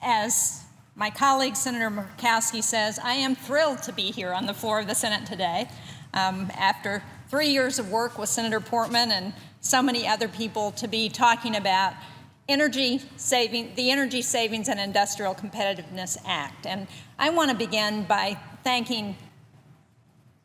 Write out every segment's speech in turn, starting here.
As my colleague, Senator Murkowski, says, I am thrilled to be here on the floor of the Senate today. After 3 years of work with Senator Portman and so many other people, to be talking about the Energy Savings and Industrial Competitiveness Act. And I want to begin by thanking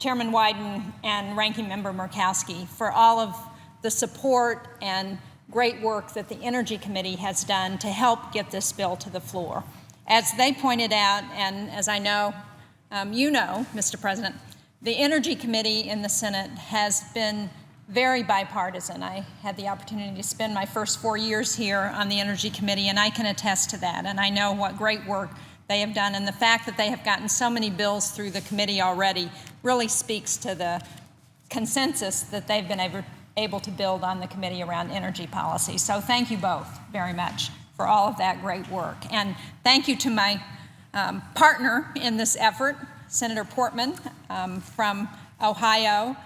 Chairman Wyden and Ranking Member Murkowski for all of the support and great work that the Energy Committee has done to help get this bill to the floor. As they pointed out, and as I know you know, Mr. President, the Energy Committee in the Senate has been very bipartisan. I had the opportunity to spend my first 4 years here on the Energy Committee, and I can attest to that. And I know what great work they have done, and the fact that they have gotten so many bills through the committee already really speaks to the consensus that they've been able to build on the committee around energy policy. So thank you both very much for all of that great work. And thank you to my partner in this effort, Senator Portman from Ohio.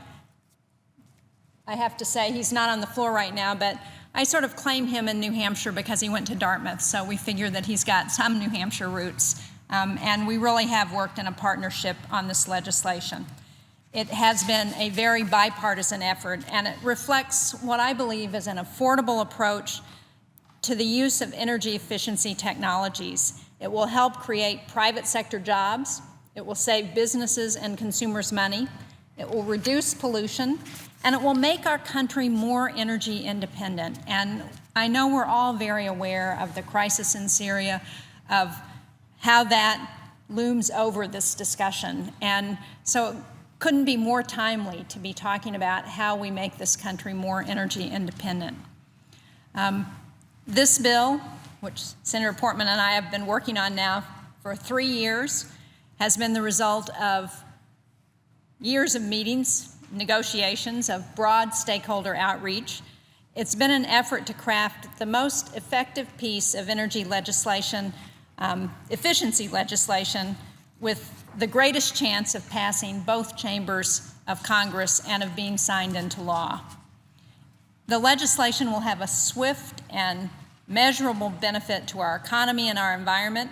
I have to say, he's not on the floor right now, but I sort of claim him in New Hampshire because he went to Dartmouth, so we figure that he's got some New Hampshire roots. And we really have worked in a partnership on this legislation. It has been a very bipartisan effort, and it reflects what I believe is an affordable approach to the use of energy efficiency technologies. It will help create private sector jobs. It will save businesses and consumers money. It will reduce pollution, and it will make our country more energy independent. And I know we're all very aware of the crisis in Syria, of how that looms over this discussion. And so it couldn't be more timely to be talking about how we make this country more energy independent. This bill, which Senator Portman and I have been working on now for 3 years, has been the result of years of meetings, negotiations, of broad stakeholder outreach. It's been an effort to craft the most effective piece of energy legislation, efficiency legislation, with the greatest chance of passing both chambers of Congress and of being signed into law. The legislation will have a swift and measurable benefit to our economy and our environment.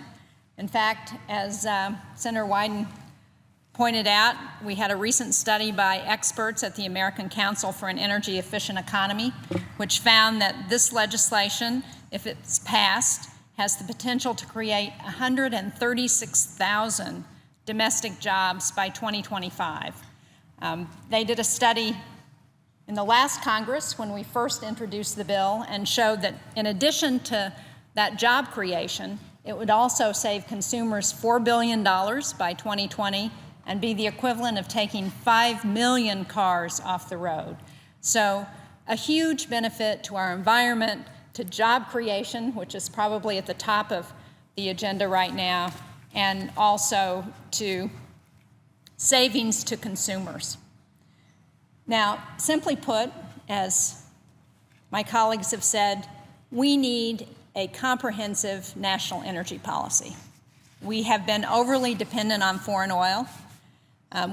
In fact, as Senator Wyden pointed out, we had a recent study by experts at the American Council for an Energy Efficient Economy, which found that this legislation, if it's passed, has the potential to create 136,000 domestic jobs by 2025. They did a study in the last Congress when we first introduced the bill and showed that in addition to that job creation, it would also save consumers $4 billion by 2020 and be the equivalent of taking 5 million cars off the road. So a huge benefit to our environment, to job creation, which is probably at the top of the agenda right now, and also to savings to consumers. Now, simply put, as my colleagues have said, we need a comprehensive national energy policy. We have been overly dependent on foreign oil.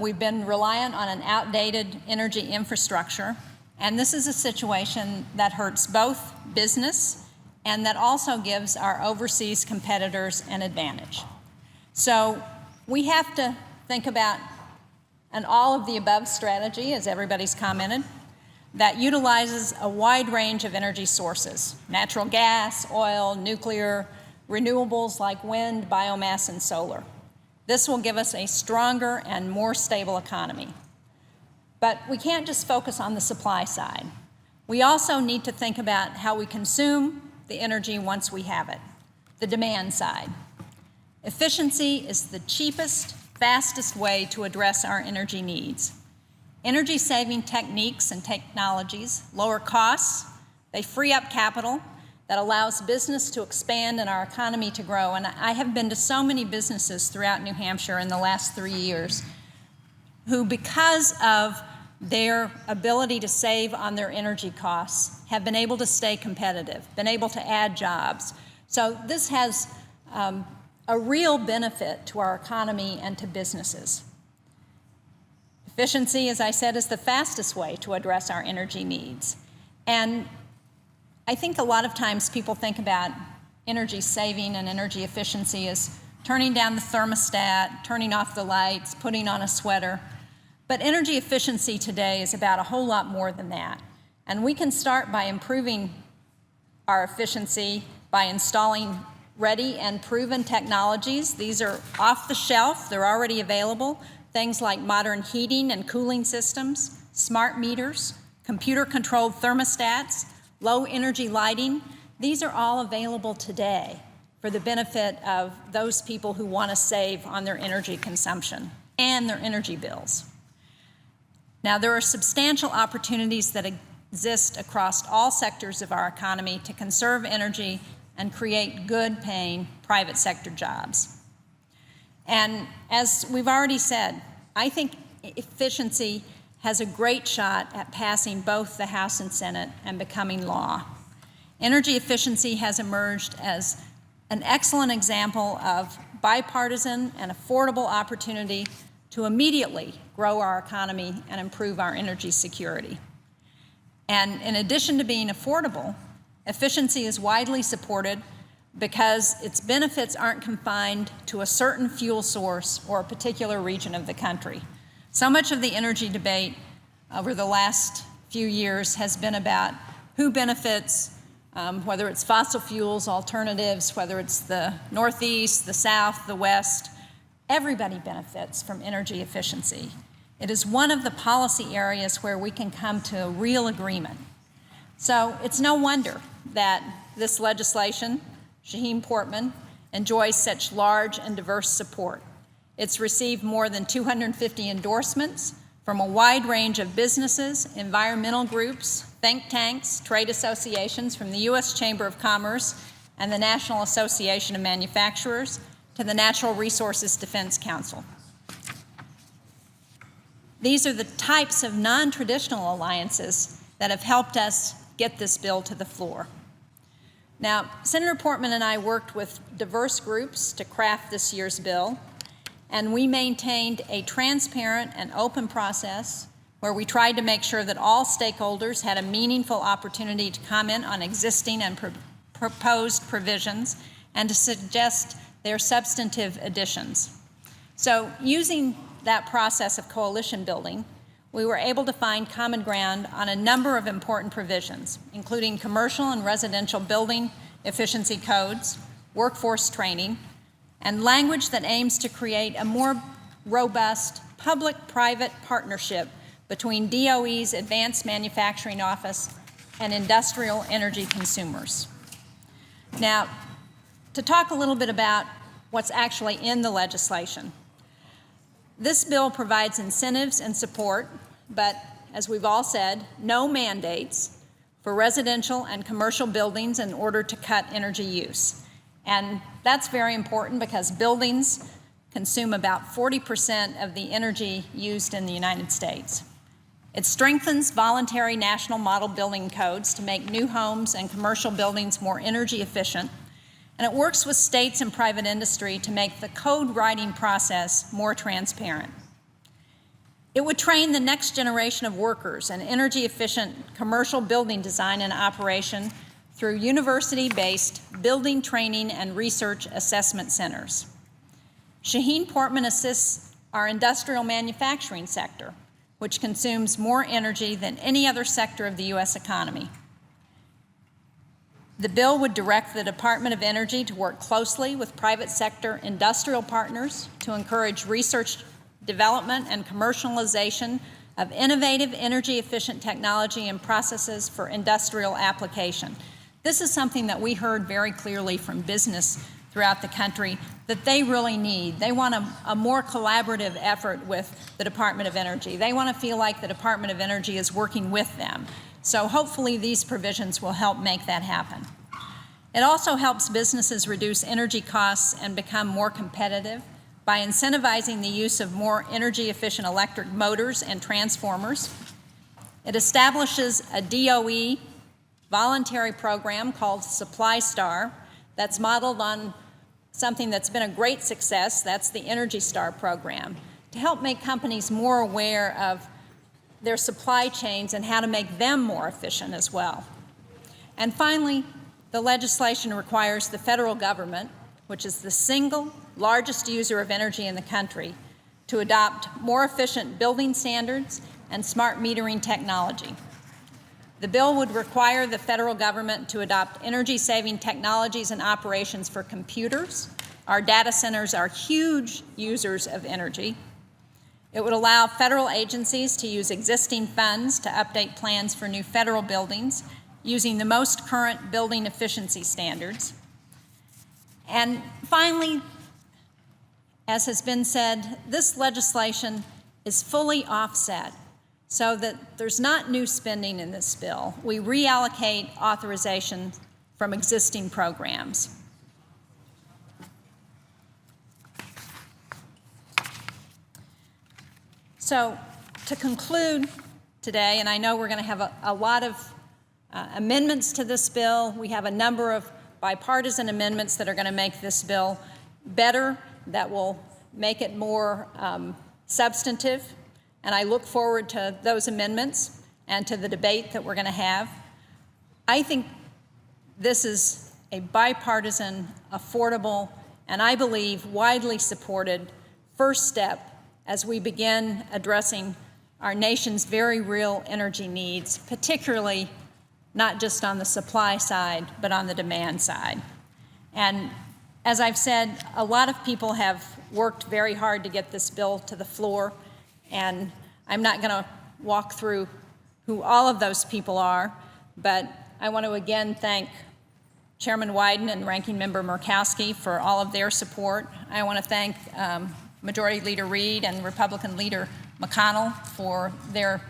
We've been reliant on an outdated energy infrastructure, and this is a situation that hurts both business and that also gives our overseas competitors an advantage. So we have to think about an all-of-the-above strategy, as everybody's commented, that utilizes a wide range of energy sources: natural gas, oil, nuclear, renewables like wind, biomass, and solar. This will give us a stronger and more stable economy. But we can't just focus on the supply side. We also need to think about how we consume the energy once we have it, the demand side. Efficiency is the cheapest, fastest way to address our energy needs. Energy-saving techniques and technologies lower costs, they free up capital that allows business to expand and our economy to grow. And I have been to so many businesses throughout New Hampshire in the last 3 years who, because of their ability to save on their energy costs, have been able to stay competitive, been able to add jobs. So this has a real benefit to our economy and to businesses. Efficiency, as I said, is the fastest way to address our energy needs. And I think a lot of times people think about energy saving and energy efficiency is turning down the thermostat, turning off the lights, putting on a sweater. But energy efficiency today is about a whole lot more than that. And we can start by improving our efficiency by installing ready and proven technologies. These are off the shelf, they're already available. Things like modern heating and cooling systems, smart meters, computer-controlled thermostats, low-energy lighting. These are all available today for the benefit of those people who want to save on their energy consumption and their energy bills. Now, there are substantial opportunities that exist across all sectors of our economy to conserve energy and create good-paying private sector jobs. And as we've already said, I think efficiency has a great shot at passing both the House and Senate and becoming law. Energy efficiency has emerged as an excellent example of bipartisan and affordable opportunity to immediately grow our economy and improve our energy security. And in addition to being affordable, efficiency is widely supported because its benefits aren't confined to a certain fuel source or a particular region of the country. So much of the energy debate over the last few years has been about who benefits, whether it's fossil fuels, alternatives, whether it's the Northeast, the South, the West. Everybody benefits from energy efficiency. It is one of the policy areas where we can come to a real agreement. So it's no wonder that this legislation, Shaheen Portman, enjoys such large and diverse support. It's received more than 250 endorsements from a wide range of businesses, environmental groups, think tanks, trade associations, from the U.S. Chamber of Commerce and the National Association of Manufacturers to the Natural Resources Defense Council. These are the types of non-traditional alliances that have helped us get this bill to the floor. Now, Senator Portman and I worked with diverse groups to craft this year's bill, and we maintained a transparent and open process where we tried to make sure that all stakeholders had a meaningful opportunity to comment on existing and proposed provisions and to suggest their substantive additions. So, using that process of coalition building, we were able to find common ground on a number of important provisions, including commercial and residential building efficiency codes, workforce training, and language that aims to create a more robust public-private partnership between DOE's Advanced Manufacturing Office and industrial energy consumers. Now, to talk a little bit about what's actually in the legislation. This bill provides incentives and support, but as we've all said, no mandates for residential and commercial buildings in order to cut energy use. And that's very important because buildings consume about 40% of the energy used in the United States. It strengthens voluntary national model building codes to make new homes and commercial buildings more energy efficient, and it works with states and private industry to make the code writing process more transparent. It would train the next generation of workers in energy-efficient commercial building design and operation through university-based building training and research assessment centers. Shaheen Portman assists our industrial manufacturing sector, which consumes more energy than any other sector of the U.S. economy. The bill would direct the Department of Energy to work closely with private sector industrial partners to encourage research, development, and commercialization of innovative energy-efficient technology and processes for industrial application. This is something that we heard very clearly from business throughout the country that they really need. They want a more collaborative effort with the Department of Energy. They want to feel like the Department of Energy is working with them. So hopefully these provisions will help make that happen. It also helps businesses reduce energy costs and become more competitive by incentivizing the use of more energy-efficient electric motors and transformers. It establishes a DOE voluntary program called Supply Star that's modeled on something that's been a great success, that's the Energy Star program, to help make companies more aware of their supply chains and how to make them more efficient as well. And finally, the legislation requires the federal government, which is the single largest user of energy in the country, to adopt more efficient building standards and smart metering technology. The bill would require the federal government to adopt energy-saving technologies and operations for computers. Our data centers are huge users of energy. It would allow federal agencies to use existing funds to update plans for new federal buildings using the most current building efficiency standards. And finally, as has been said, this legislation is fully offset so that there's not new spending in this bill. We reallocate authorization from existing programs. So to conclude today, and I know we're going to have a lot of amendments to this bill. We have a number of bipartisan amendments that are going to make this bill better, that will make it more substantive. And I look forward to those amendments and to the debate that we're going to have. I think this is a bipartisan, affordable, and I believe widely supported first step as we begin addressing our nation's very real energy needs, particularly not just on the supply side, but on the demand side. And as I've said, a lot of people have worked very hard to get this bill to the floor, and I'm not going to walk through who all of those people are, but I want to again thank Chairman Wyden and Ranking Member Murkowski for all of their support. I want to thank Majority Leader Reid and Republican Leader McConnell for their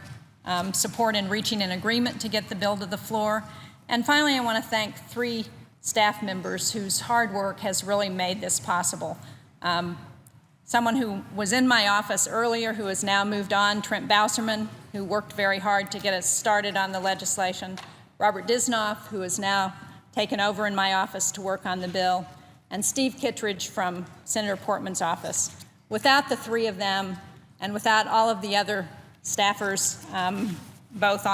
support in reaching an agreement to get the bill to the floor. And finally, I want to thank 3 staff members whose hard work has really made this possible. Someone who was in my office earlier who has now moved on, Trent Bouserman, who worked very hard to get us started on the legislation, Robert Disnoff, who has now taken over in my office to work on the bill, and Steve Kittredge from Senator Portman's office. Without the 3 of them, and without all of the other staffers, both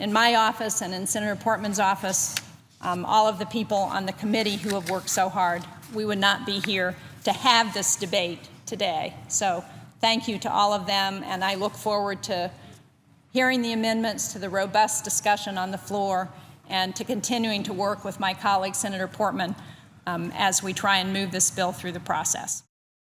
in my office and in Senator Portman's office, all of the people on the committee who have worked so hard, we would not be here to have this debate today. So thank you to all of them, and I look forward to hearing the amendments, to the robust discussion on the floor, and to continuing to work with my colleague, Senator Portman, as we try and move this bill through the process.